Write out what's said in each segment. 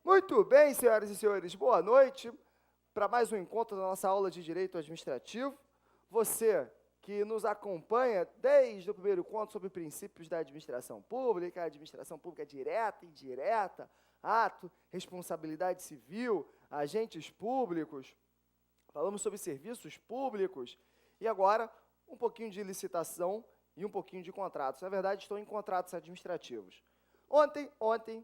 Muito bem, senhoras e senhores, boa noite para mais um encontro da nossa aula de Direito Administrativo. Você que nos acompanha desde o primeiro encontro sobre princípios da administração pública direta, indireta, ato, responsabilidade civil, agentes públicos, falamos sobre serviços públicos e agora um pouquinho de licitação e um pouquinho de contratos. Na verdade, estou em contratos administrativos. Ontem,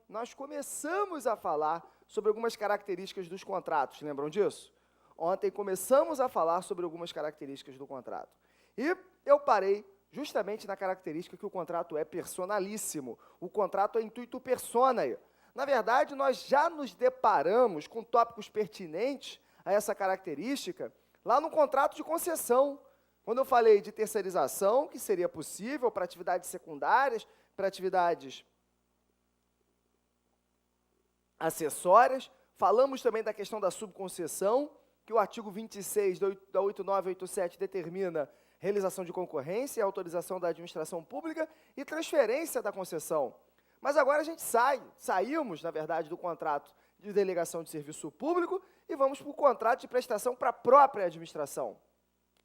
nós começamos a falar sobre algumas características dos contratos, lembram disso? Ontem começamos a falar sobre algumas características do contrato. E eu parei justamente na característica que o contrato é personalíssimo. O contrato é intuito personae. Na verdade, nós já nos deparamos com tópicos pertinentes a essa característica lá no contrato de concessão. Quando eu falei de terceirização, que seria possível para atividades secundárias, para atividades acessórias, falamos também da questão da subconcessão, que o artigo 26 da 8987 determina realização de concorrência, autorização da administração pública e transferência da concessão. Mas agora a gente saímos, na verdade, do contrato de delegação de serviço público e vamos para o contrato de prestação para a própria administração.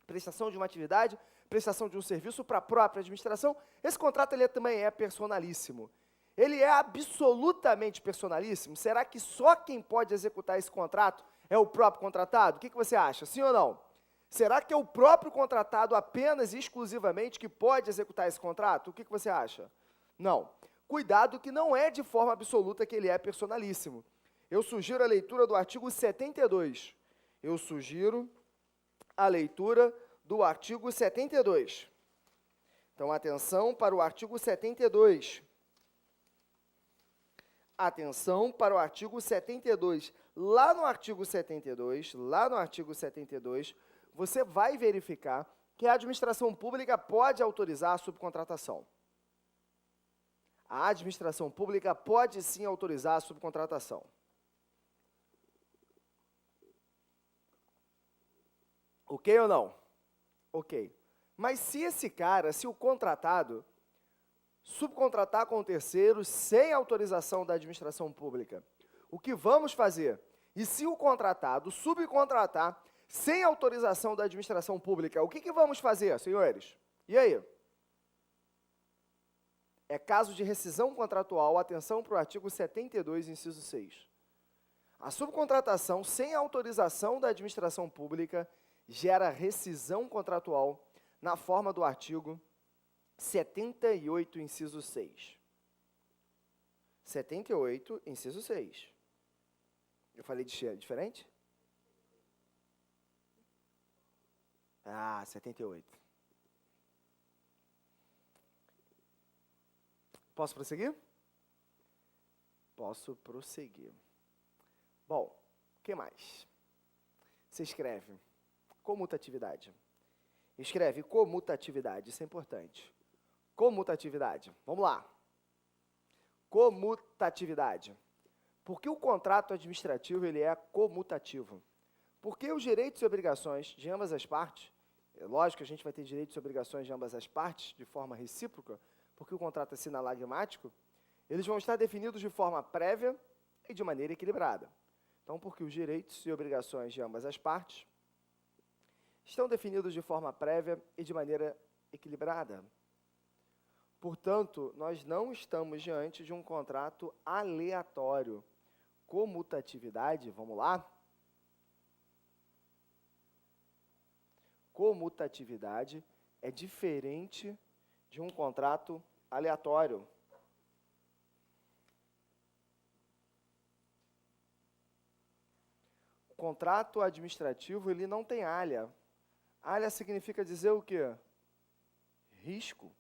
Prestação de uma atividade, prestação de um serviço para a própria administração. Esse contrato ele também é personalíssimo. Ele é absolutamente personalíssimo? Será que só quem pode executar esse contrato é o próprio contratado? O que você acha? Sim ou não? Será que é o próprio contratado apenas e exclusivamente que pode executar esse contrato? O que você acha? Não. Cuidado que não é de forma absoluta que ele é personalíssimo. Eu sugiro a leitura do artigo 72. Eu sugiro a leitura do artigo 72. Então, atenção para o artigo 72. Atenção para o artigo 72. Lá no artigo 72, você vai verificar que a administração pública pode autorizar a subcontratação. A administração pública pode sim autorizar a subcontratação. Ok ou não? Ok. Mas se o contratado subcontratar com o terceiro sem autorização da administração pública, o que vamos fazer? E se o contratado subcontratar sem autorização da administração pública, o que vamos fazer, senhores? E aí? É caso de rescisão contratual, atenção para o artigo 72, inciso 6. A subcontratação sem autorização da administração pública gera rescisão contratual na forma do artigo 78, inciso 6. 78, inciso 6. Eu falei diferente? Ah, 78. Posso prosseguir? Posso prosseguir. Bom, o que mais? Você escreve comutatividade. Escreve comutatividade, isso é importante. Comutatividade. Vamos lá. Comutatividade. Por que o contrato administrativo ele é comutativo? Porque os direitos e obrigações de ambas as partes, é lógico que a gente vai ter direitos e obrigações de ambas as partes de forma recíproca, porque o contrato é sinalagmático, eles vão estar definidos de forma prévia e de maneira equilibrada. Então, porque os direitos e obrigações de ambas as partes estão definidos de forma prévia e de maneira equilibrada. Portanto, nós não estamos diante de um contrato aleatório. Comutatividade, vamos lá? Comutatividade é diferente de um contrato aleatório. O contrato administrativo, ele não tem alha. Alha significa dizer o quê? Risco.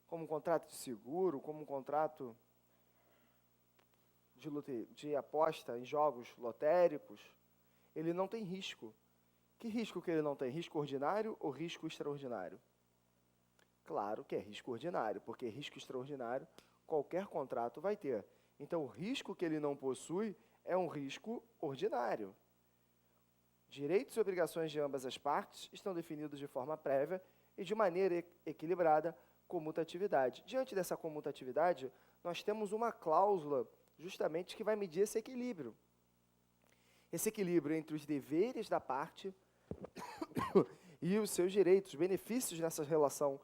Como um contrato de seguro, como um contrato de aposta em jogos lotéricos, ele não tem risco. Que risco que ele não tem? Risco ordinário ou risco extraordinário? Claro que é risco ordinário, porque risco extraordinário qualquer contrato vai ter. Então, o risco que ele não possui é um risco ordinário. Direitos e obrigações de ambas as partes estão definidos de forma prévia e de maneira equilibrada comutatividade. Diante dessa comutatividade, nós temos uma cláusula justamente que vai medir esse equilíbrio. Esse equilíbrio entre os deveres da parte e os seus direitos, benefícios nessa relação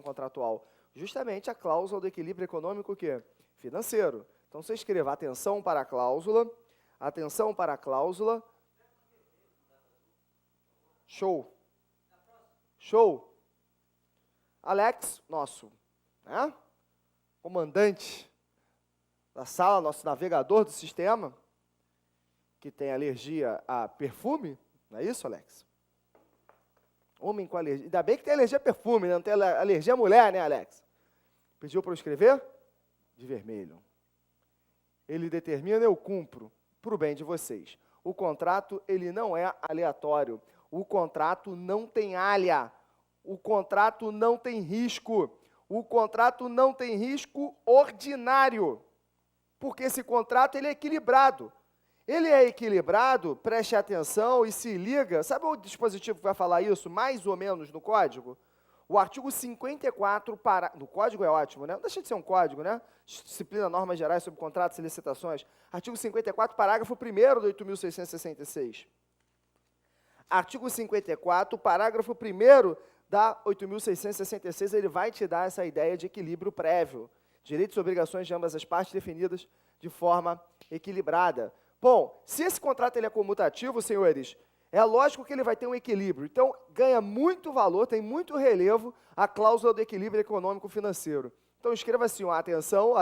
contratual. Justamente a cláusula do equilíbrio econômico o quê? Financeiro. Então, você escreva atenção para a cláusula, show. Show. Alex, nosso comandante da sala, nosso navegador do sistema, que tem alergia a perfume, não é isso, Alex? Homem com alergia. Ainda bem que tem alergia a perfume, né? Não tem alergia a mulher, né, Alex? Pediu para eu escrever? De vermelho. Ele determina, eu cumpro, para o bem de vocês. O contrato, ele não é aleatório. O contrato não tem alha. O contrato não tem risco. O contrato não tem risco ordinário. Porque esse contrato, ele é equilibrado. Ele é equilibrado, preste atenção e se liga. Sabe o dispositivo que vai falar isso, mais ou menos, no código? O artigo 54, no código é ótimo, né? Não deixa de ser um código, né? Disciplina Normas Gerais sobre Contratos e Licitações. Artigo 54, parágrafo 1º do 8.666. Artigo 54, parágrafo 1º da 8.666, ele vai te dar essa ideia de equilíbrio prévio. Direitos e obrigações de ambas as partes definidas de forma equilibrada. Bom, se esse contrato ele é comutativo, senhores, é lógico que ele vai ter um equilíbrio. Então, ganha muito valor, tem muito relevo a cláusula do equilíbrio econômico-financeiro. Então, escreva assim, ó, atenção,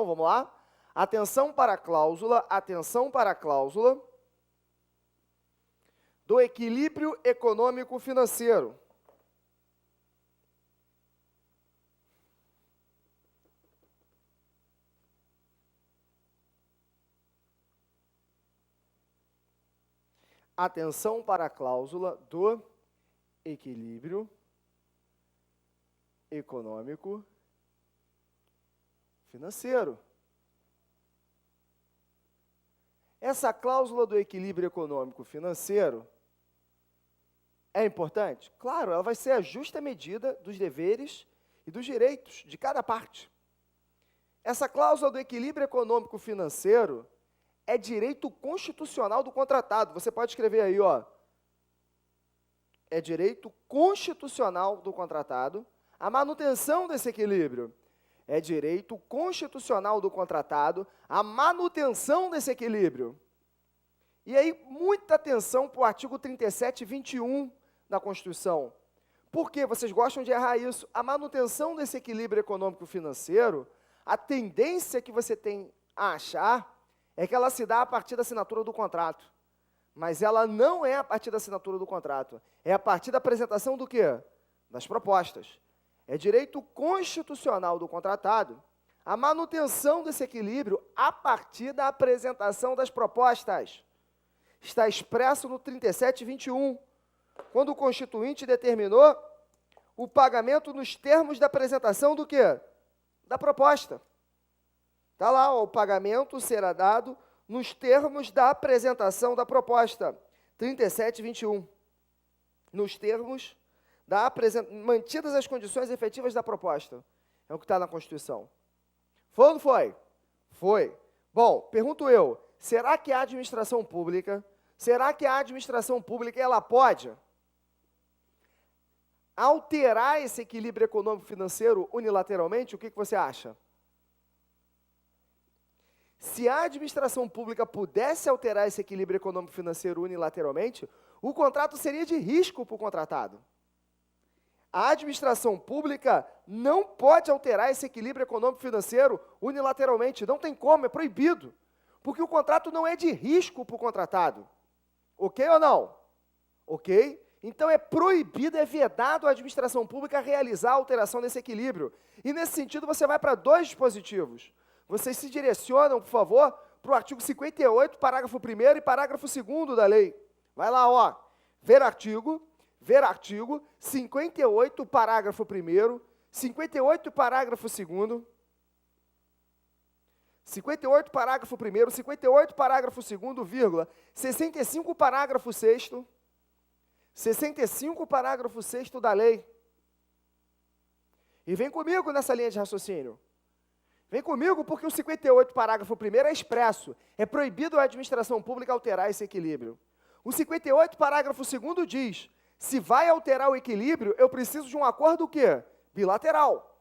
vamos lá. Atenção para a cláusula do equilíbrio econômico-financeiro. Atenção para a cláusula do equilíbrio econômico-financeiro. Essa cláusula do equilíbrio econômico-financeiro é importante? Claro, ela vai ser a justa medida dos deveres e dos direitos de cada parte. Essa cláusula do equilíbrio econômico-financeiro é direito constitucional do contratado. Você pode escrever aí, ó. É direito constitucional do contratado. A manutenção desse equilíbrio. É direito constitucional do contratado. A manutenção desse equilíbrio. E aí, muita atenção para o artigo 37 e 21 da Constituição. Por quê? Vocês gostam de errar isso. A manutenção desse equilíbrio econômico-financeiro, a tendência que você tem a achar é que ela se dá a partir da assinatura do contrato. Mas ela não é a partir da assinatura do contrato. É a partir da apresentação do quê? Das propostas. É direito constitucional do contratado a manutenção desse equilíbrio a partir da apresentação das propostas. Está expresso no 37 e 21, quando o Constituinte determinou o pagamento nos termos da apresentação do quê? Da proposta. Está lá, ó, o pagamento será dado nos termos da apresentação da proposta. 37 e 21. Nos termos da mantidas as condições efetivas da proposta. É o que está na Constituição. Foi ou não foi? Foi. Bom, pergunto eu, será que a administração pública, ela pode alterar esse equilíbrio econômico-financeiro unilateralmente? O que você acha? Se a administração pública pudesse alterar esse equilíbrio econômico-financeiro unilateralmente, o contrato seria de risco para o contratado. A administração pública não pode alterar esse equilíbrio econômico-financeiro unilateralmente, não tem como, é proibido, porque o contrato não é de risco para o contratado. Ok ou não? Ok? Então é proibido, é vedado a administração pública realizar a alteração desse equilíbrio. E nesse sentido você vai para dois dispositivos. Vocês se direcionam, por favor, para o artigo 58, parágrafo 1º e parágrafo 2º da lei. Vai lá, ó. Ver artigo, 58, parágrafo 1º, 58, parágrafo 2º, 58, parágrafo 1º, 58, parágrafo 2º, vírgula, 65, parágrafo 6º, 65, parágrafo 6º da lei. E vem comigo nessa linha de raciocínio. Vem comigo, porque o 58, parágrafo 1º, é expresso. É proibido a administração pública alterar esse equilíbrio. O 58, parágrafo 2º, diz: se vai alterar o equilíbrio, eu preciso de um acordo o quê? Bilateral.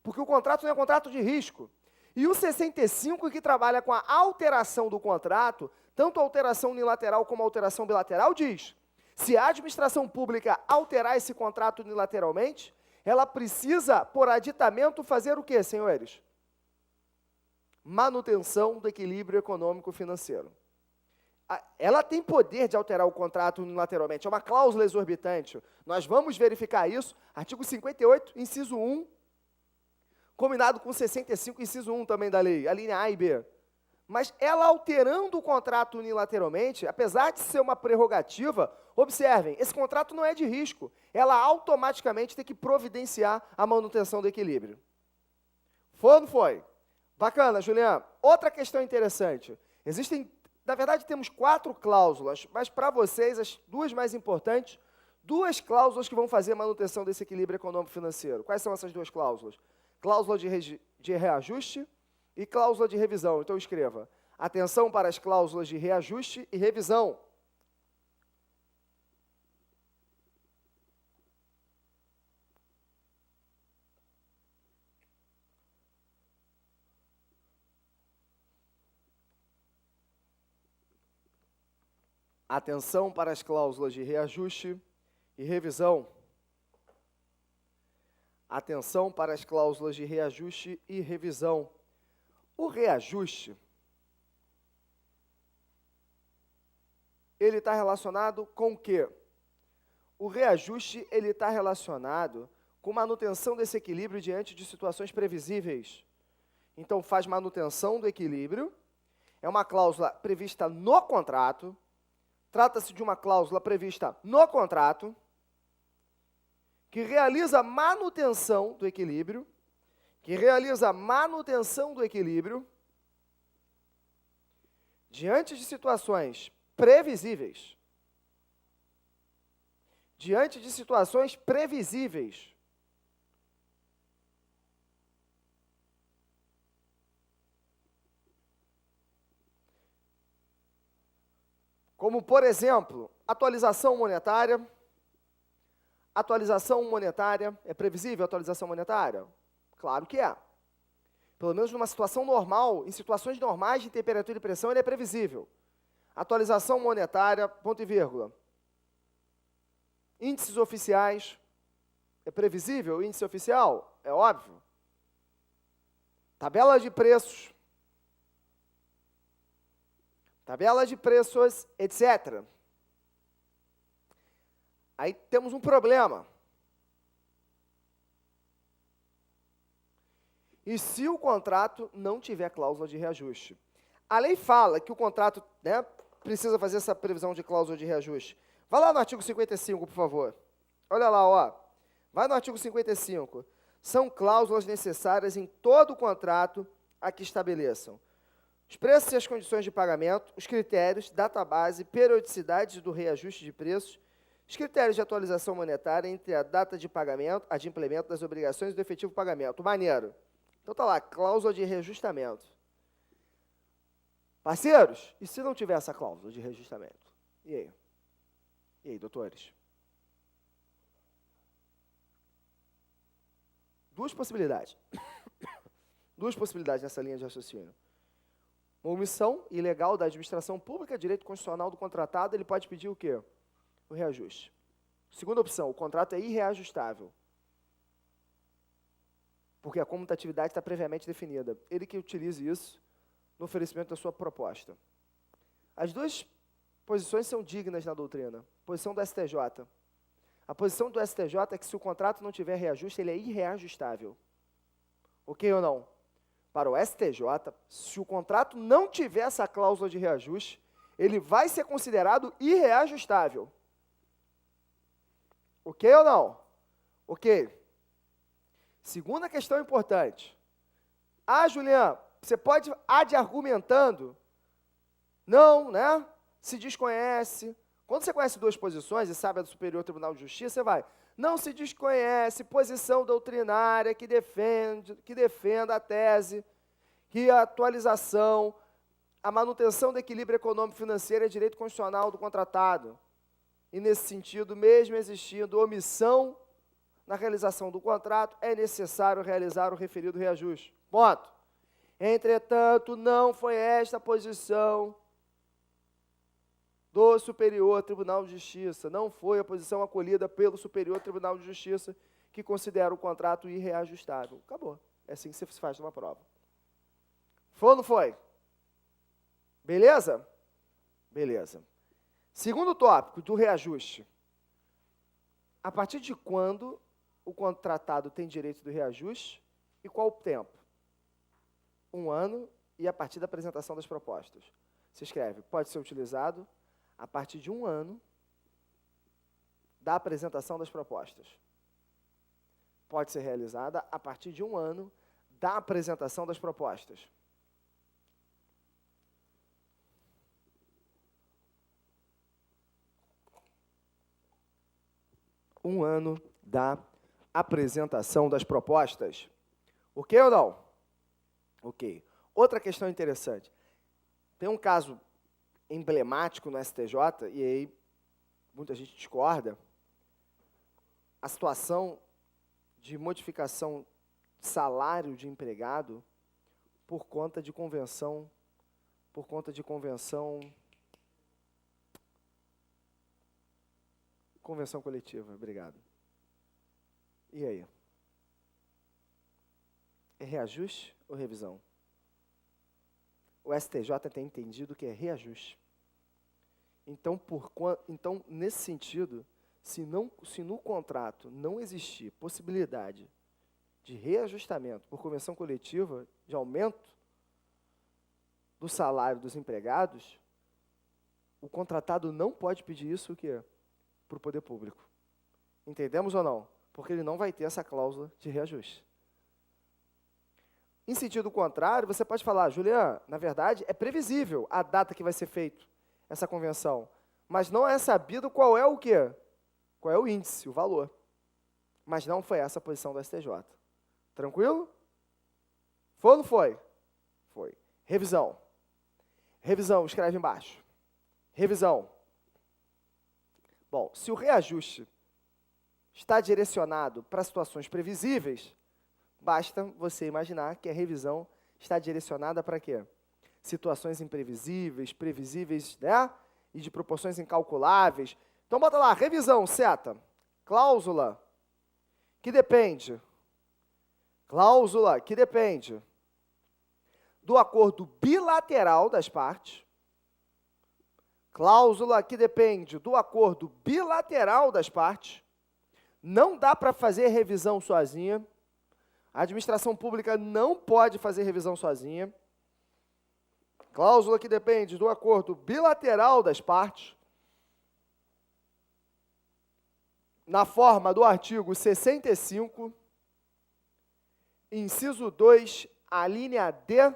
Porque o contrato não é contrato de risco. E o 65, que trabalha com a alteração do contrato, tanto a alteração unilateral como a alteração bilateral, diz: se a administração pública alterar esse contrato unilateralmente, ela precisa, por aditamento, fazer o quê, senhores? Manutenção do equilíbrio econômico-financeiro. Ela tem poder de alterar o contrato unilateralmente, é uma cláusula exorbitante. Nós vamos verificar isso, artigo 58, inciso 1, combinado com 65, inciso 1 também da lei, a linha A e B. Mas ela alterando o contrato unilateralmente, apesar de ser uma prerrogativa, observem, esse contrato não é de risco. Ela automaticamente tem que providenciar a manutenção do equilíbrio. Foi ou não foi? Bacana, Juliana. Outra questão interessante. Existem, na verdade, temos 4 cláusulas, mas para vocês, as 2 mais importantes, 2 cláusulas que vão fazer a manutenção desse equilíbrio econômico-financeiro. Quais são essas 2 cláusulas? Cláusula de reajuste e cláusula de revisão. Então, escreva: atenção para as cláusulas de reajuste e revisão. Atenção para as cláusulas de reajuste e revisão. Atenção para as cláusulas de reajuste e revisão. O reajuste, ele está relacionado com o quê? O reajuste, ele está relacionado com manutenção desse equilíbrio diante de situações previsíveis. Então, faz manutenção do equilíbrio, é uma cláusula prevista no contrato, trata-se de uma cláusula prevista no contrato, que realiza manutenção do equilíbrio, diante de situações previsíveis. Como, por exemplo, atualização monetária. Atualização monetária, é previsível a atualização monetária? Claro que é. Pelo menos numa situação normal, em situações normais de temperatura e pressão, ele é previsível. Atualização monetária, ponto e vírgula. Índices oficiais, é previsível o índice oficial? É óbvio. Tabela de preços, etc. Aí temos um problema. E se o contrato não tiver cláusula de reajuste? A lei fala que o contrato, né, precisa fazer essa previsão de cláusula de reajuste. Vai lá no artigo 55, por favor. Olha lá, ó. Vai no artigo 55. São cláusulas necessárias em todo o contrato a que estabeleçam os preços e as condições de pagamento, os critérios, database, periodicidade do reajuste de preços, os critérios de atualização monetária entre a data de pagamento, a de implemento das obrigações e do efetivo pagamento. Maneiro. Então tá lá, cláusula de reajustamento. Parceiros, e se não tiver essa cláusula de reajustamento? E aí? E aí, doutores? 2 possibilidades. 2 possibilidades nessa linha de raciocínio. Uma omissão ilegal da administração pública, direito constitucional do contratado, ele pode pedir o quê? O reajuste. Segunda opção, o contrato é irreajustável. Porque a comutatividade está previamente definida. Ele que utilize isso no oferecimento da sua proposta. As 2 posições são dignas na doutrina. Posição do STJ. A posição do STJ é que se o contrato não tiver reajuste, ele é irreajustável. Ok ou não? Para o STJ, se o contrato não tiver essa cláusula de reajuste, ele vai ser considerado irreajustável. Ok ou não? Ok. Segunda questão importante. Juliana, você pode argumentando? Não, né? Se desconhece. Quando você conhece 2 posições e sabe a do Superior Tribunal de Justiça, você vai. Não se desconhece posição doutrinária que defenda a tese que a atualização, a manutenção do equilíbrio econômico-financeiro é direito constitucional do contratado. E, nesse sentido, mesmo existindo omissão na realização do contrato, é necessário realizar o referido reajuste. Ponto. Entretanto, não foi esta a posição do Superior Tribunal de Justiça, não foi a posição acolhida pelo Superior Tribunal de Justiça, que considera o contrato irreajustável. Acabou. É assim que se faz numa prova. Foi ou não foi? Beleza? Beleza. Segundo tópico do reajuste. A partir de quando o contratado tem direito do reajuste e qual o tempo? 1 ano e a partir da apresentação das propostas. Se escreve, pode ser utilizado a partir de 1 ano da apresentação das propostas. Pode ser realizada a partir de 1 ano da apresentação das propostas. Um ano da apresentação das propostas. Ok ou não? Ok. Outra questão interessante. Tem um caso emblemático no STJ, e aí muita gente discorda, a situação de modificação de salário de empregado por conta de convenção coletiva. Obrigado. E aí? É reajuste ou revisão? O STJ tem entendido que é reajuste. Então, nesse sentido, se no contrato não existir possibilidade de reajustamento por convenção coletiva, de aumento do salário dos empregados, o contratado não pode pedir isso o quê? Para o poder público. Entendemos ou não? Porque ele não vai ter essa cláusula de reajuste. Em sentido contrário, você pode falar, Julian, na verdade, é previsível a data que vai ser feita essa convenção, mas não é sabido qual é o quê? Qual é o índice, o valor. Mas não foi essa a posição do STJ. Tranquilo? Foi ou não foi? Foi. Revisão. Revisão, escreve embaixo. Revisão. Bom, se o reajuste está direcionado para situações previsíveis, basta você imaginar que a revisão está direcionada para quê? Situações imprevisíveis, previsíveis, né? E de proporções incalculáveis. Então, bota lá, revisão, seta. Cláusula que depende. Cláusula que depende do acordo bilateral das partes. Cláusula que depende do acordo bilateral das partes. Não dá para fazer revisão sozinha. A administração pública não pode fazer revisão sozinha. Cláusula que depende do acordo bilateral das partes. Na forma do artigo 65, inciso 2, a linha D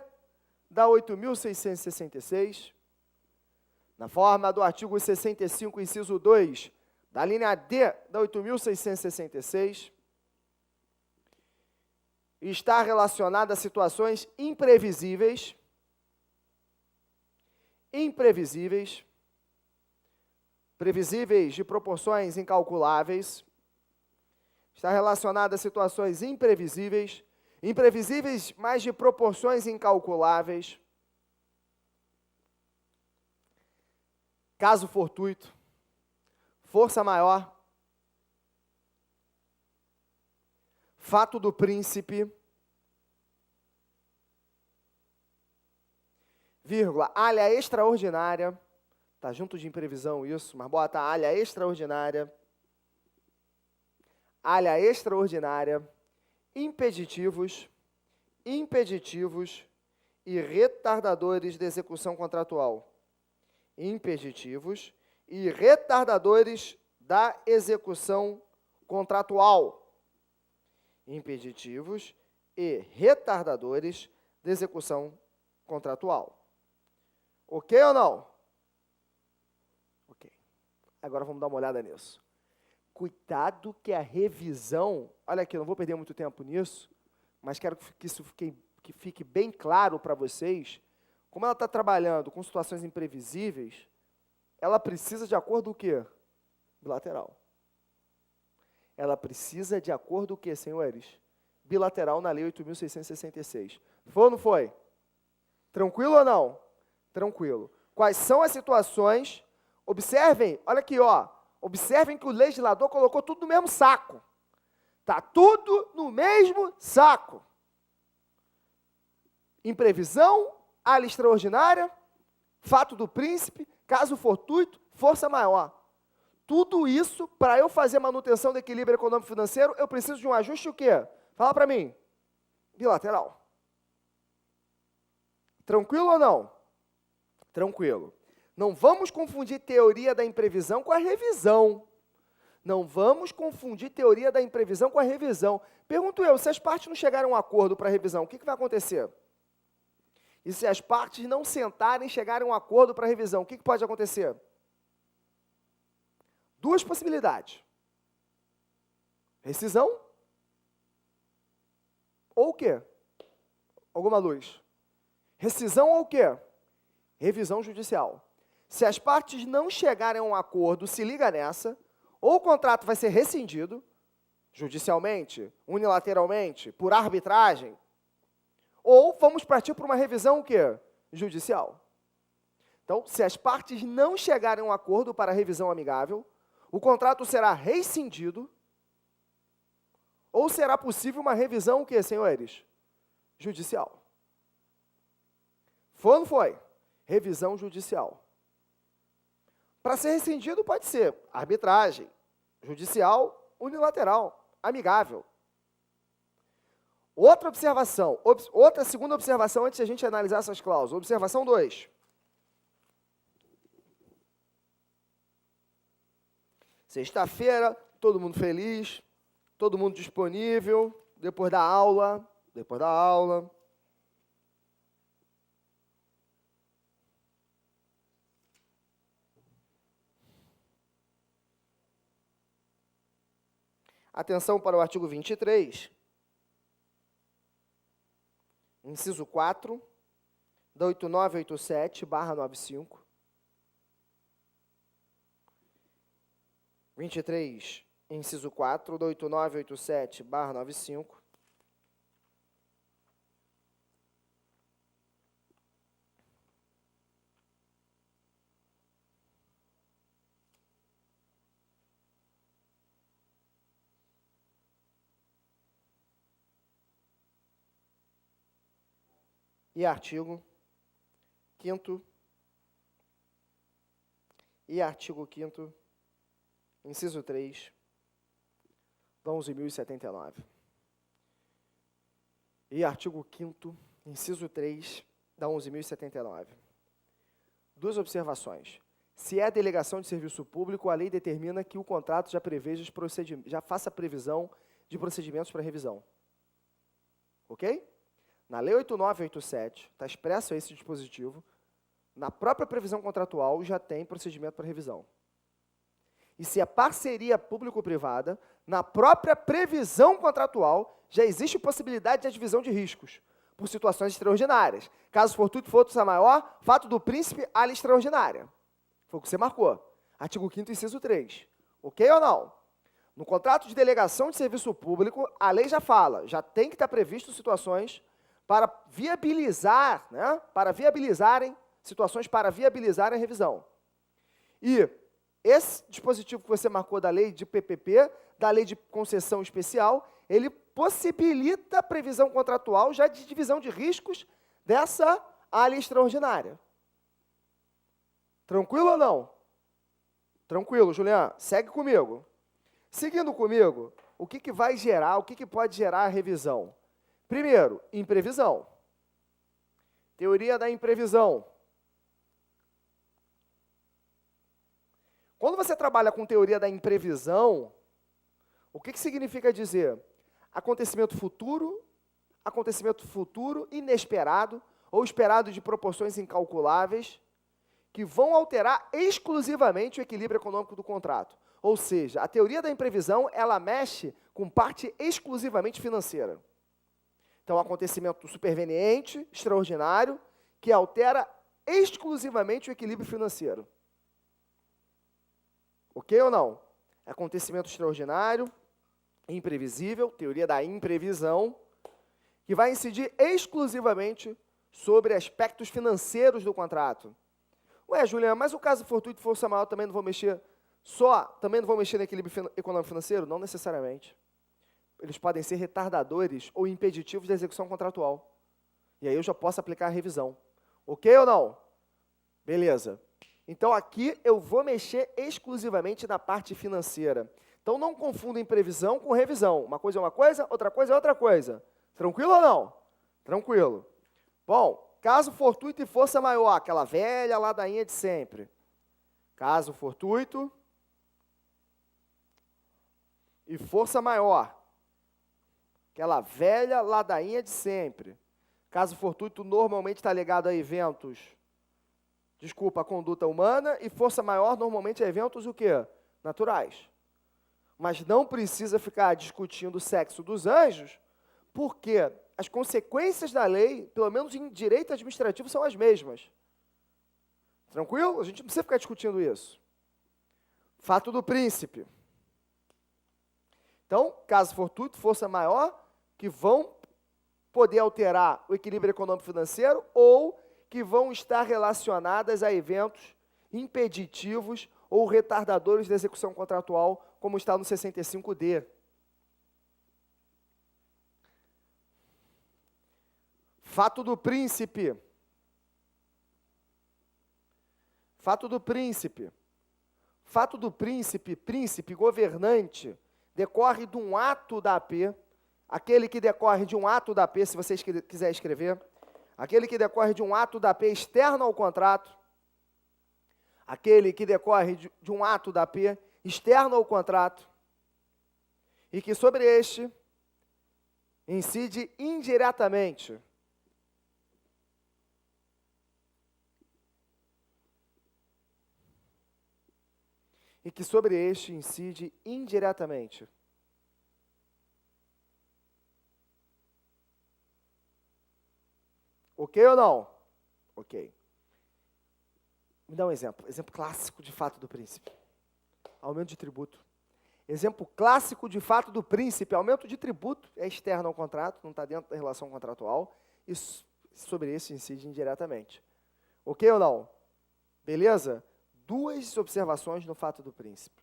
da 8.666. Na forma do artigo 65, inciso 2, da linha D da 8.666, está relacionada a situações imprevisíveis, previsíveis de proporções incalculáveis, está relacionada a situações imprevisíveis, mas de proporções incalculáveis, caso fortuito, força maior, fato do príncipe, vírgula, alha extraordinária, tá junto de imprevisão isso, mas bota alha extraordinária, impeditivos e retardadores de execução contratual. Impeditivos e retardadores da execução contratual. Impeditivos e retardadores de execução contratual. Ok ou não? Ok. Agora vamos dar uma olhada nisso. Cuidado que a revisão... Olha aqui, eu não vou perder muito tempo nisso, mas quero que isso fique que fique bem claro para vocês, como ela está trabalhando com situações imprevisíveis, ela precisa de acordo o quê? Bilateral. Ela precisa de acordo o quê, senhores? Bilateral na Lei 8.666. Foi ou não foi? Tranquilo ou não? Tranquilo. Quais são as situações? Observem, olha aqui, ó. Observem que o legislador colocou tudo no mesmo saco. Está tudo no mesmo saco. Imprevisão, área extraordinária, fato do príncipe, caso fortuito, força maior. Tudo isso, para eu fazer manutenção do equilíbrio econômico e financeiro, eu preciso de um ajuste o quê? Fala para mim. Bilateral. Tranquilo ou não? Tranquilo. Não vamos confundir teoria da imprevisão com a revisão. Não vamos confundir teoria da imprevisão com a revisão. Pergunto eu, se as partes não chegarem a um acordo para a revisão, o que vai acontecer? E se as partes não sentarem e chegarem a um acordo para a revisão, o que pode acontecer? Duas possibilidades. Rescisão ou o quê? Alguma luz? Rescisão ou o quê? Revisão judicial. Se as partes não chegarem a um acordo, se liga nessa, ou o contrato vai ser rescindido, judicialmente, unilateralmente, por arbitragem, ou vamos partir para uma revisão o quê? Judicial. Então, se as partes não chegarem a um acordo para a revisão amigável, o contrato será rescindido, ou será possível uma revisão o quê, senhores? Judicial. Foi ou não foi? Revisão judicial. Para ser rescindido pode ser arbitragem, judicial, unilateral, amigável. Outra observação, outra segunda observação antes de a gente analisar essas cláusulas. Observação 2. Sexta-feira, todo mundo feliz, todo mundo disponível, depois da aula. Atenção para o artigo 23, inciso 4, da 8987/95. 23, inciso 4, da 8987/95. E artigo 5º, inciso 3, da 11.079. E artigo 5º, inciso 3, da 11.079. Duas observações. Se é delegação de serviço público, a lei determina que o contrato já faça previsão de procedimentos para revisão. Ok? Na Lei 8987, está expresso esse dispositivo, na própria previsão contratual já tem procedimento para revisão. E se é parceria público-privada, na própria previsão contratual já existe possibilidade de divisão de riscos, por situações extraordinárias. Caso fortuito, força maior, fato do príncipe, área extraordinária. Foi o que você marcou. Artigo 5º, inciso 3. Ok ou não? No contrato de delegação de serviço público, a lei já fala, já tem que estar previsto situações para viabilizar, né, situações para viabilizarem a revisão. E esse dispositivo que você marcou da lei de PPP, da lei de concessão especial, ele possibilita a previsão contratual já de divisão de riscos dessa área extraordinária. Tranquilo ou não? Tranquilo, Julián. Segue comigo. Seguindo comigo, o que vai gerar, o que pode gerar a revisão? Primeiro, imprevisão. Teoria da imprevisão. Quando você trabalha com teoria da imprevisão, o que significa dizer? Acontecimento futuro inesperado ou esperado de proporções incalculáveis que vão alterar exclusivamente o equilíbrio econômico do contrato. Ou seja, a teoria da imprevisão, ela mexe com parte exclusivamente financeira. Então, acontecimento superveniente, extraordinário, que altera exclusivamente o equilíbrio financeiro. Ok ou não? Acontecimento extraordinário, imprevisível, teoria da imprevisão, que vai incidir exclusivamente sobre aspectos financeiros do contrato. Ué, Juliana, mas o caso fortuito e força maior também não vou mexer também não vou mexer no equilíbrio econômico financeiro? Não necessariamente. Eles podem ser retardadores ou impeditivos da execução contratual. E aí eu já posso aplicar a revisão. Ok ou não? Beleza. Então aqui eu vou mexer exclusivamente na parte financeira. Então não confundem previsão com revisão. Uma coisa é uma coisa, outra coisa é outra coisa. Tranquilo ou não? Tranquilo. Bom, caso fortuito e força maior, aquela velha ladainha de sempre. Caso fortuito e força maior, aquela velha ladainha de sempre. Caso fortuito normalmente está ligado a eventos, a conduta humana, e força maior normalmente a eventos o quê? Naturais. Mas não precisa ficar discutindo o sexo dos anjos, porque as consequências da lei, pelo menos em direito administrativo, são as mesmas. Tranquilo? A gente não precisa ficar discutindo isso. Fato do príncipe. Então, caso fortuito, força maior, que vão poder alterar o equilíbrio econômico-financeiro ou que vão estar relacionadas a eventos impeditivos ou retardadores da execução contratual, como está no 65D. Fato do príncipe. Fato do príncipe. Fato do príncipe, príncipe, governante, decorre de um ato da AP, aquele que decorre de um ato da AP, se vocês quiserem escrever, aquele que decorre de um ato da AP externo ao contrato, aquele que decorre de um ato da AP externo ao contrato, e que sobre este incide indiretamente. E que sobre este incide indiretamente. Ok ou não? Ok. Me dá um exemplo. Exemplo clássico de fato do príncipe. Aumento de tributo. Exemplo clássico de fato do príncipe. Aumento de tributo é externo ao contrato, não está dentro da relação contratual. E sobre esse incide indiretamente. Ok ou não? Beleza? Duas observações no fato do príncipe.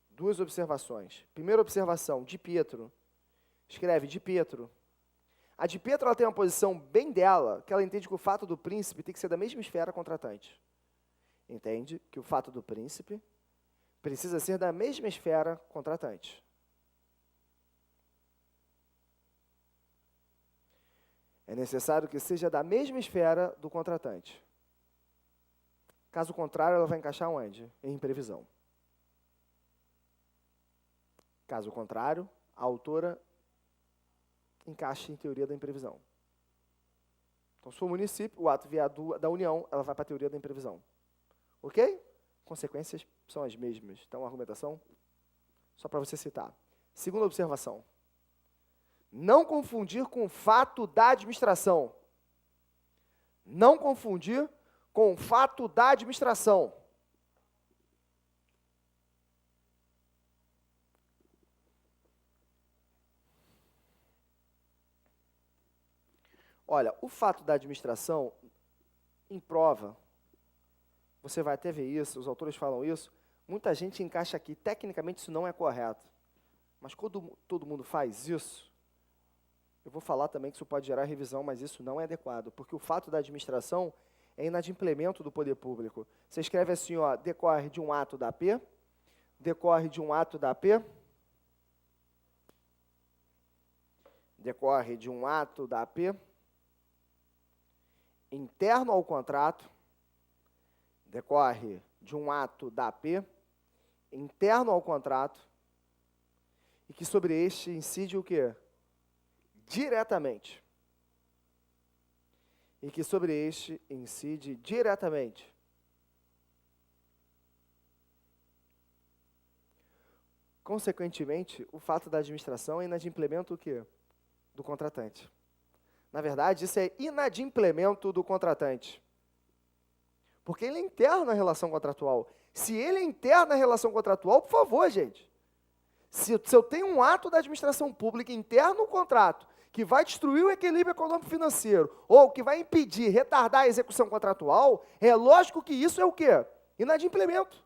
Duas observações. Primeira observação, Di Pietro. Escreve Di Pietro. A Di Pietro ela tem uma posição bem dela, que ela entende que o fato do príncipe tem que ser da mesma esfera contratante. Entende que o fato do príncipe precisa ser da mesma esfera contratante. É necessário que seja da mesma esfera do contratante. Caso contrário, ela vai encaixar onde? Em imprevisão. Caso contrário, a autora encaixa em teoria da imprevisão. Então, se for município, o ato vier da União, ela vai para a teoria da imprevisão. Ok? Consequências são as mesmas. Então, a argumentação, só para você citar. Segunda observação. Não confundir com o fato da administração. Não confundir com o fato da administração. Olha, o fato da administração, em prova, você vai até ver isso, os autores falam isso, muita gente encaixa aqui, tecnicamente isso não é correto. Mas quando todo mundo faz isso, eu vou falar também que isso pode gerar revisão, mas isso não é adequado, porque o fato da administração é inadimplemento do poder público. Você escreve assim, ó, decorre de um ato da AP, decorre de um ato da AP, decorre de um ato da AP, interno ao contrato, decorre de um ato da AP, interno ao contrato, e que sobre este incide o quê? Diretamente. E que sobre este incide diretamente. Consequentemente, o fato da administração é inadimplemento o quê? Do contratante. Na verdade, isso é inadimplemento do contratante. Porque ele é interno à relação contratual. Se ele é interno à relação contratual, por favor, gente. Se eu tenho um ato da administração pública interno no contrato que vai destruir o equilíbrio econômico-financeiro ou que vai impedir, retardar a execução contratual, é lógico que isso é o quê? Inadimplemento.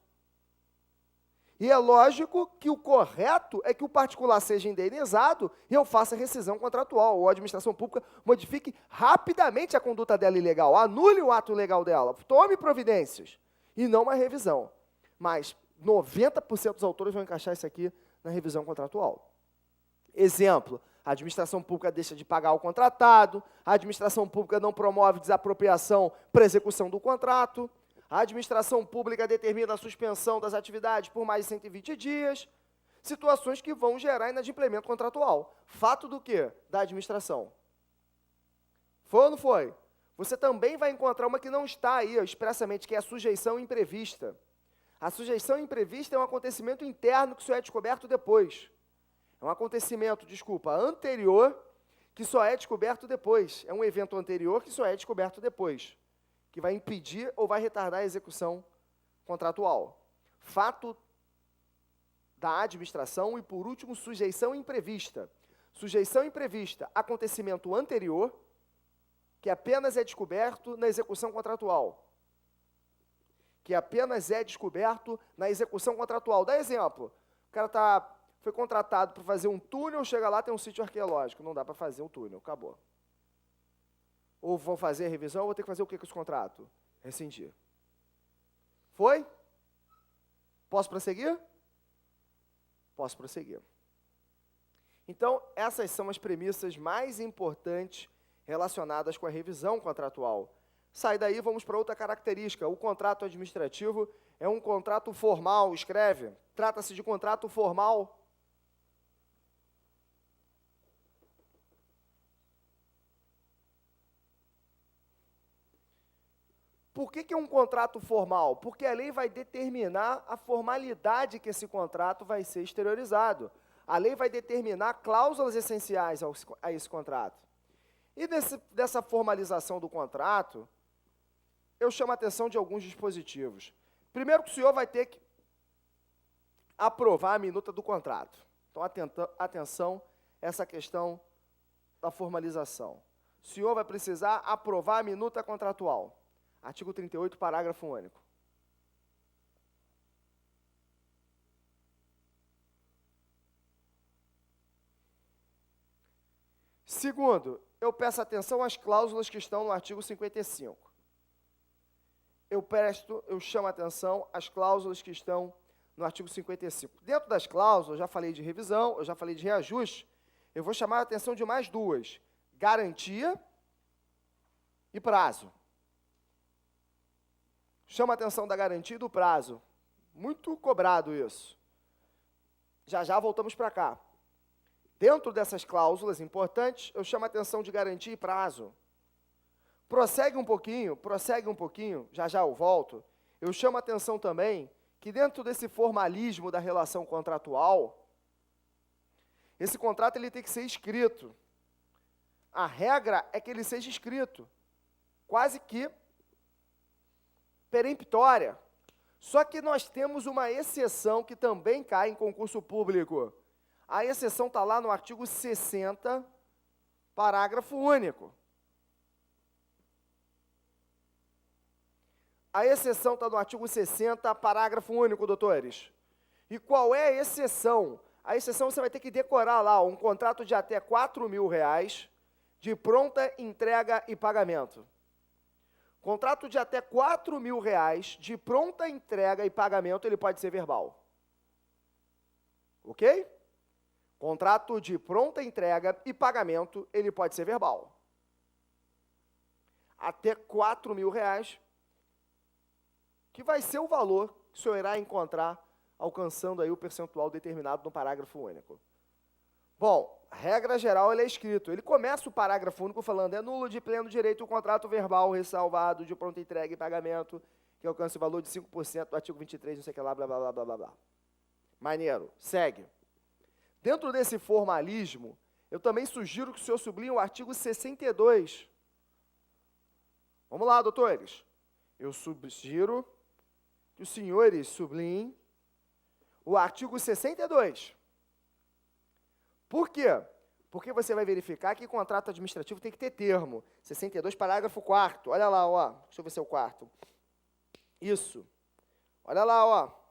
E é lógico que o correto é que o particular seja indenizado e eu faça rescisão contratual, ou a administração pública modifique rapidamente a conduta dela ilegal, anule o ato ilegal dela, tome providências, e não uma revisão. Mas 90% dos autores vão encaixar isso aqui na revisão contratual. Exemplo, a administração pública deixa de pagar o contratado, a administração pública não promove desapropriação para execução do contrato, a administração pública determina a suspensão das atividades por mais de 120 dias, situações que vão gerar inadimplemento contratual. Fato do quê? Da administração. Foi ou não foi? Você também vai encontrar uma que não está aí expressamente, que é a sujeição imprevista. A sujeição imprevista é um acontecimento interno que só é descoberto depois. É um acontecimento, anterior, que só é descoberto depois. É um evento anterior que só é descoberto depois, que vai impedir ou vai retardar a execução contratual. Fato da administração e, por último, sujeição imprevista. Sujeição imprevista, acontecimento anterior, que apenas é descoberto na execução contratual. Que apenas é descoberto na execução contratual. Dá exemplo. O cara foi contratado para fazer um túnel, chega lá, tem um sítio arqueológico. Não dá para fazer um túnel, acabou. Ou vão fazer a revisão, ou vou ter que fazer o que com esse contrato? Rescindir. Foi? Posso prosseguir? Posso prosseguir. Então, essas são as premissas mais importantes relacionadas com a revisão contratual. Sai daí, vamos para outra característica. O contrato administrativo é um contrato formal, escreve. Trata-se de contrato formal. Por que é um contrato formal? Porque a lei vai determinar a formalidade que esse contrato vai ser exteriorizado. A lei vai determinar cláusulas essenciais a esse contrato. E dessa formalização do contrato, eu chamo a atenção de alguns dispositivos. Primeiro que o senhor vai ter que aprovar a minuta do contrato. Então, atenção, essa questão da formalização. O senhor vai precisar aprovar a minuta contratual. Artigo 38, parágrafo único. Segundo, eu peço atenção às cláusulas que estão no artigo 55. Eu chamo a atenção às cláusulas que estão no artigo 55. Dentro das cláusulas, eu já falei de revisão, eu já falei de reajuste, eu vou chamar a atenção de mais duas: garantia e prazo. Chama a atenção da garantia e do prazo. Muito cobrado isso. Já voltamos para cá. Dentro dessas cláusulas importantes, eu chamo a atenção de garantia e prazo. Prossegue um pouquinho, já eu volto. Eu chamo a atenção também que dentro desse formalismo da relação contratual, esse contrato ele tem que ser escrito. A regra é que ele seja escrito, quase que peremptória. Só que nós temos uma exceção que também cai em concurso público. A exceção está lá no artigo 60, parágrafo único. A exceção está no artigo 60, parágrafo único, doutores. E qual é a exceção? A exceção você vai ter que decorar lá, um contrato de até R$4.000 de pronta entrega e pagamento. Contrato de até R$4.000 de pronta entrega e pagamento, ele pode ser verbal. Ok? Contrato de pronta entrega e pagamento, ele pode ser verbal. Até R$4.000, que vai ser o valor que o senhor irá encontrar alcançando aí o percentual determinado no parágrafo único. Bom, regra geral, ele é escrito. Ele começa o parágrafo único falando: é nulo de pleno direito o contrato verbal ressalvado de pronta entrega e pagamento que alcança o valor de 5% do artigo 23, não sei o que lá, blá, blá, blá, blá, blá. Maneiro. Segue. Dentro desse formalismo, Eu também sugiro que o senhor sublinhe o artigo 62. Vamos lá, doutores. Eu sugiro que os senhores sublinhem o artigo 62. Por quê? Porque você vai verificar que contrato administrativo tem que ter termo. 62, parágrafo 4º. Olha lá, ó. Deixa eu ver se é o quarto. Isso. Olha lá, ó.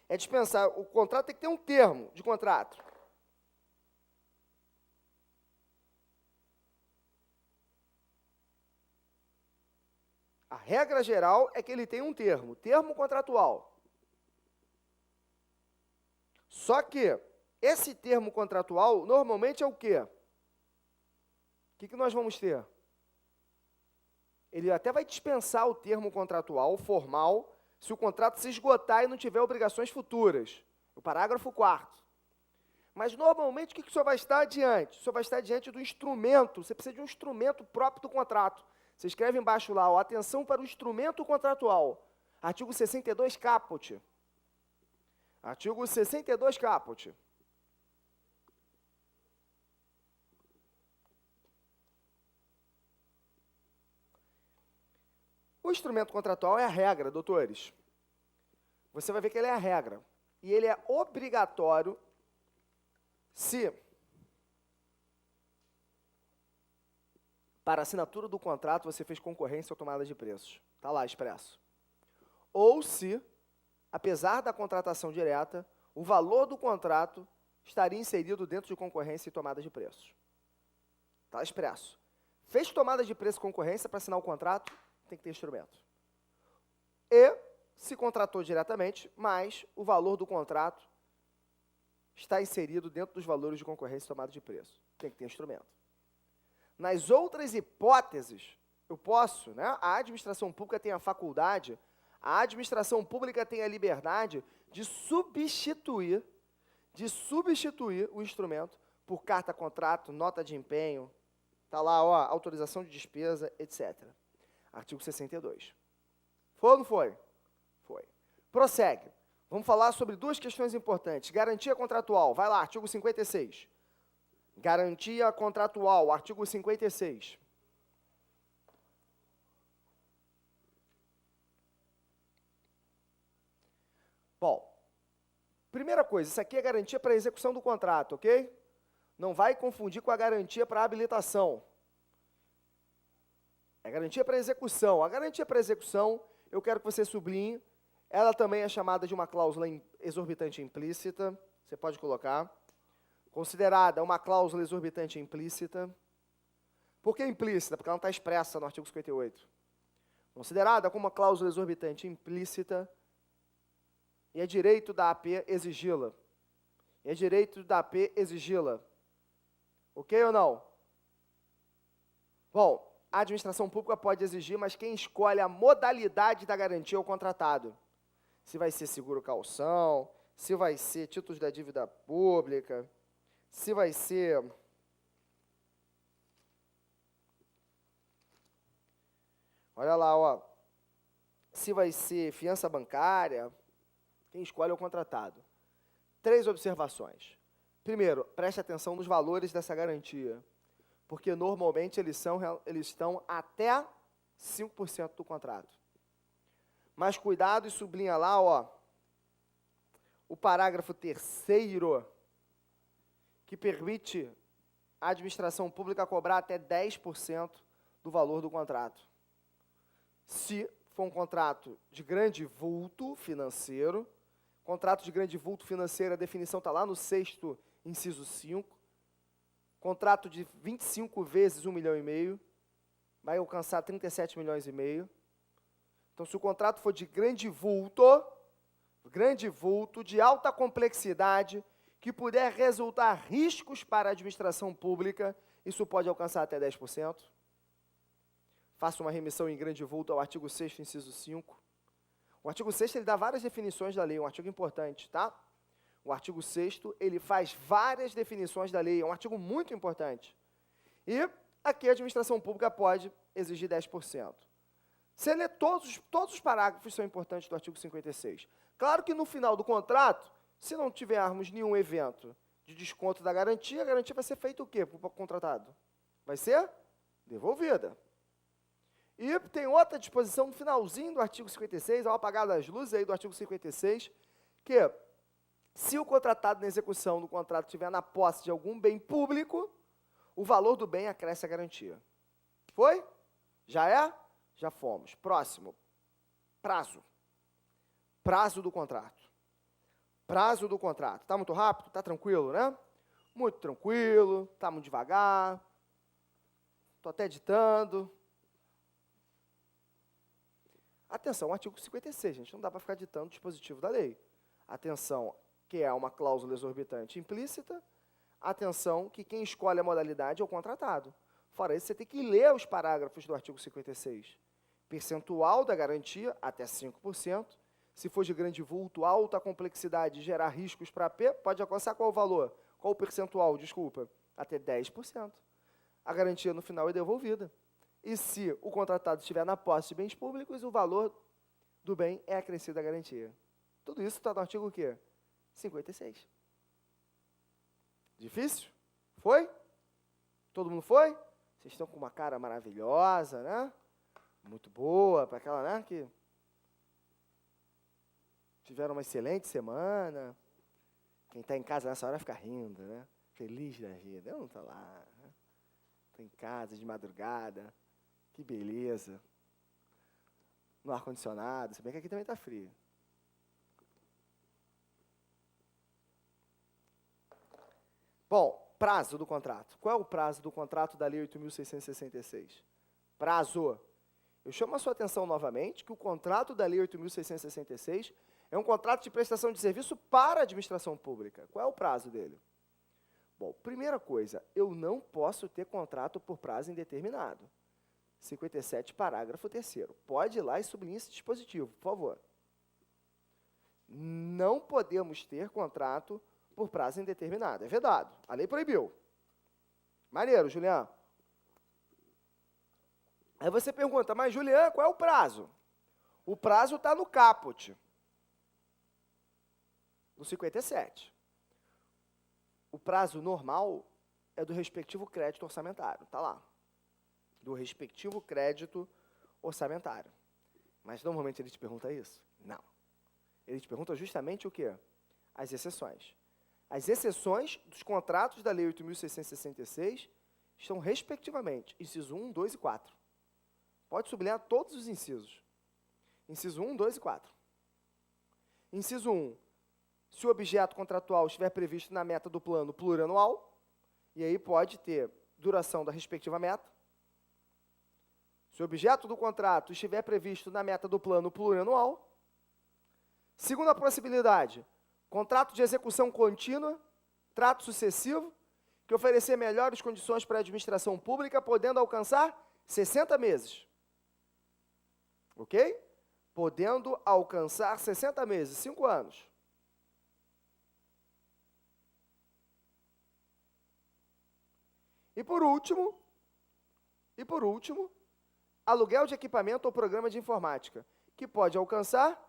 É dispensar. O contrato tem que ter um termo de contrato. A regra geral é que ele tem um termo contratual. Só que esse termo contratual normalmente é o quê? O que nós vamos ter? Ele até vai dispensar o termo contratual formal se o contrato se esgotar e não tiver obrigações futuras. O parágrafo 4º. Mas, normalmente, o que o senhor vai estar diante? O senhor vai estar diante do instrumento. Você precisa de um instrumento próprio do contrato. Você escreve embaixo lá, ó, atenção para o instrumento contratual. Artigo 62, caput. Artigo 62, caput. O instrumento contratual é a regra, doutores. Você vai ver que ele é a regra. E ele é obrigatório se, para a assinatura do contrato, você fez concorrência ou tomada de preços. Está lá, expresso. Ou se, apesar da contratação direta, o valor do contrato estaria inserido dentro de concorrência e tomada de preços. Está expresso. Fez tomada de preço e concorrência para assinar o contrato, tem que ter instrumento. E se contratou diretamente, mas o valor do contrato está inserido dentro dos valores de concorrência e tomada de preço. Tem que ter instrumento. Nas outras hipóteses, eu posso, né? A administração pública tem a faculdade, a administração pública tem a liberdade de substituir o instrumento por carta-contrato, nota de empenho, está lá, ó, autorização de despesa, etc. Artigo 62. Foi ou não foi? Foi. Prossegue. Vamos falar sobre duas questões importantes. Garantia contratual. Vai lá, artigo 56. Garantia contratual, artigo 56. Bom, primeira coisa, isso aqui é garantia para execução do contrato, ok? Não vai confundir com a garantia para habilitação. É garantia para execução. A garantia para execução, eu quero que você sublinhe, ela também é chamada de uma cláusula exorbitante implícita, você pode colocar. Considerada uma cláusula exorbitante implícita. Por que implícita? Porque ela não está expressa no artigo 58. Considerada como uma cláusula exorbitante implícita, e é direito da AP exigi-la. É direito da AP exigi-la. Ok ou não? Bom, a administração pública pode exigir, mas quem escolhe a modalidade da garantia é o contratado. Se vai ser seguro-calção, se vai ser títulos da dívida pública, se vai ser olha lá, ó, se vai ser fiança bancária, quem escolhe é o contratado. 3 observações. Primeiro, preste atenção nos valores dessa garantia, porque normalmente eles estão até 5% do contrato. Mas cuidado e sublinha lá, ó, o parágrafo 3º, que permite a administração pública cobrar até 10% do valor do contrato. Se for um contrato de grande vulto financeiro, contrato de grande vulto financeiro, a definição está lá no 6º, inciso 5, contrato de 25 vezes 1,5 milhão, vai alcançar 37 milhões e meio. Então, se o contrato for de grande vulto, de alta complexidade, que puder resultar riscos para a administração pública, isso pode alcançar até 10%. Faça uma remissão em grande vulto ao artigo 6º, inciso 5. O artigo 6º, ele dá várias definições da lei, um artigo importante, tá? O artigo 6º, ele faz várias definições da lei, é um artigo muito importante. E aqui a administração pública pode exigir 10%. Você lê todos os parágrafos são importantes do artigo 56. Claro que no final do contrato, se não tivermos nenhum evento de desconto da garantia, a garantia vai ser feita o quê para o contratado? Vai ser devolvida. E tem outra disposição no finalzinho do artigo 56, ao apagar das luzes aí do artigo 56, que se o contratado na execução do contrato estiver na posse de algum bem público, o valor do bem acresce a garantia. Foi? Já é? Já fomos. Próximo. Prazo. Prazo do contrato. Prazo do contrato. Está muito rápido? Está tranquilo, né? Muito tranquilo, está muito devagar. Estou até editando. Atenção, artigo 56, gente. Não dá para ficar editando o dispositivo da lei. Atenção, que é uma cláusula exorbitante implícita. Atenção, que quem escolhe a modalidade é o contratado. Fora isso, você tem que ler os parágrafos do artigo 56. Percentual da garantia, até 5%. Se for de grande vulto, alta complexidade e gerar riscos para a P, pode alcançar qual o valor? Qual o percentual, desculpa? Até 10%. A garantia no final é devolvida. E se o contratado estiver na posse de bens públicos, o valor do bem é acrescido à garantia. Tudo isso está no artigo o quê? 56. Difícil? Foi? Todo mundo foi? Vocês estão com uma cara maravilhosa, né? Muito boa, para aquela, né, que tiveram uma excelente semana. Quem está em casa nessa hora fica rindo, né? Feliz da vida. Eu não estou lá. Estou em casa de madrugada. Que beleza. No ar-condicionado, se bem que aqui também está frio. Bom, prazo do contrato. Qual é o prazo do contrato da Lei 8.666? Prazo. Eu chamo a sua atenção novamente que o contrato da Lei 8.666 é um contrato de prestação de serviço para a administração pública. Qual é o prazo dele? Bom, primeira coisa, eu não posso ter contrato por prazo indeterminado. 57, parágrafo 3º. Pode ir lá e sublinhar esse dispositivo, por favor. Não podemos ter contrato por prazo indeterminado. É vedado. A lei proibiu. Maneiro, Julián. Aí você pergunta, mas, Julián, qual é o prazo? O prazo está no caput. No 57. O prazo normal é do respectivo crédito orçamentário. Está lá. Do respectivo crédito orçamentário. Mas, normalmente, ele te pergunta isso? Não. Ele te pergunta justamente o quê? As exceções. As exceções dos contratos da Lei 8.666 estão, respectivamente, inciso 1, 2 e 4. Pode sublinhar todos os incisos. Inciso 1, 2 e 4. Inciso 1, se o objeto contratual estiver previsto na meta do plano plurianual, e aí pode ter duração da respectiva meta. Se o objeto do contrato estiver previsto na meta do plano plurianual. Segunda possibilidade, contrato de execução contínua, trato sucessivo, que oferecer melhores condições para a administração pública, podendo alcançar 60 meses. Ok? Podendo alcançar 60 meses, 5 anos. E por último, aluguel de equipamento ou programa de informática, que pode alcançar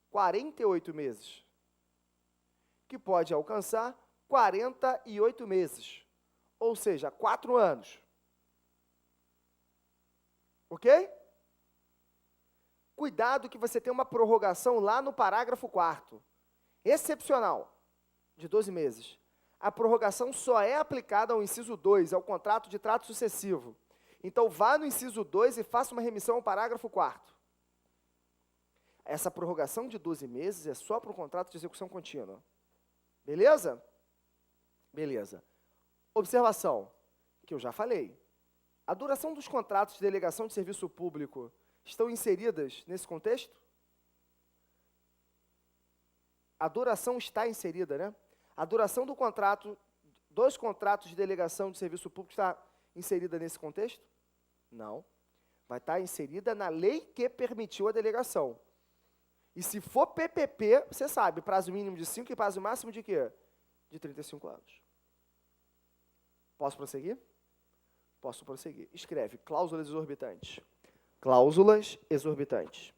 48 meses. Que pode alcançar 48 meses. Ou seja, 4 anos. Ok? Cuidado que você tem uma prorrogação lá no parágrafo 4º. Excepcional, de 12 meses. A prorrogação só é aplicada ao inciso 2, ao contrato de trato sucessivo. Então, vá no inciso 2 e faça uma remissão ao parágrafo 4º. Essa prorrogação de 12 meses é só para o contrato de execução contínua. Beleza? Beleza. Observação, que eu já falei. A duração dos contratos de delegação de serviço público estão inseridas nesse contexto? A duração está inserida, né? A duração do contrato, dos contratos de delegação de serviço público está inserida nesse contexto? Não. Vai estar inserida na lei que permitiu a delegação. E se for PPP, você sabe, prazo mínimo de 5 e prazo máximo de quê? De 35 anos. Posso prosseguir? Posso prosseguir. Escreve, cláusulas exorbitantes. Cláusulas exorbitantes.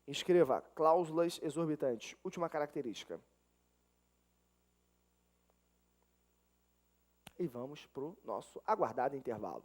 Escreva, cláusulas exorbitantes. Última característica. e vamos para o nosso aguardado intervalo.